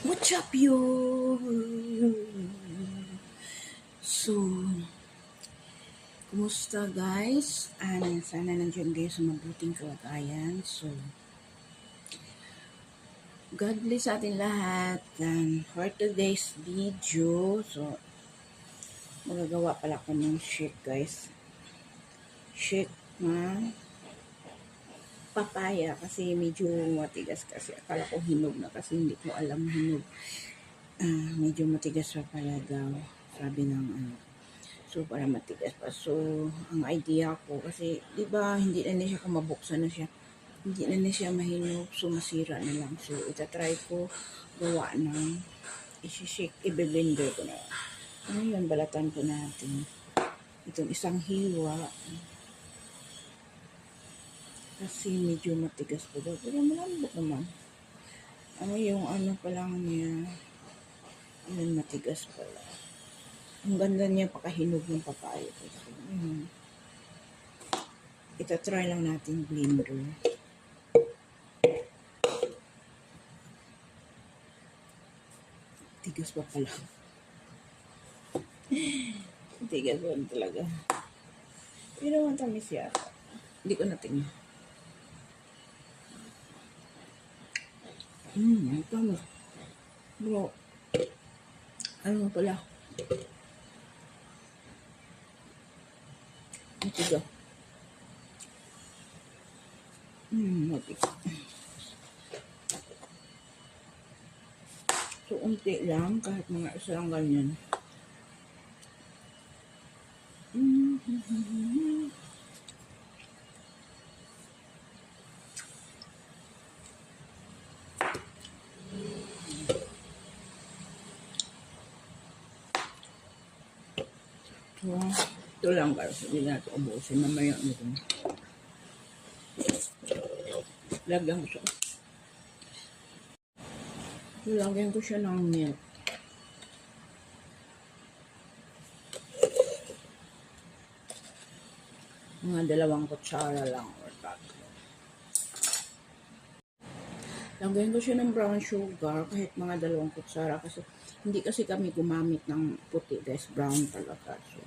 What's up, yo? So, kumusta guys? Sana nandiyan kayo sa mabuting kalagayan. So, God bless sa atin lahat. And for today's video, so, magagawa pala ko ng shake guys. Shake na papaya kasi medyo matigas kasi. Akala ko hinog na kasi hindi ko alam hinog. Medyo matigas pa pala daw. Sabi ng So, para matigas pa. So, ang idea ko, kasi, di ba, hindi na siya kung mabuksan na siya. Hindi na siya mahinog. So, masira na lang. So, itatry ko gawa ng isi-shake, i-blender ko na. Ngayon, balatan ko natin. Itong isang hiwa. Kasi medyo matigas pa daw. Pero malambot naman. Yung ano pa lang niya. Ayan, matigas pala. Ang ganda niya pakahinog ng papaya. So, itatry lang natin blender. Tigas pa pala. Tigas pa talaga. Pero ang tamis yata. Hindi ko natingin. Tamis. Bro. Ano pala? Ang tigas. Matigas. So, unti lang, kahit mga isa lang ganyan. So, ito lang guys, hindi natin ubusin. Mamaya nito. Lagyan ko siya. Lagyan ko siya ng milk. Mga 2 kutsara lang or 3. Lagyan ko siya ng brown sugar kahit mga 2 kutsara kasi hindi kasi kami gumamit ng puti guys, brown talaga. So,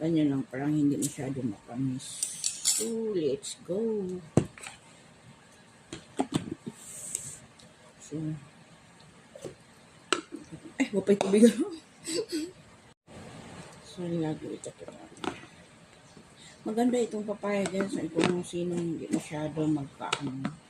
ganyan lang, parang hindi masyado makamis. So, let's go. So, wapay tubig. So, nilagay ito po natin. Maganda itong papaya guys. Kung sino hindi masyado magkaano.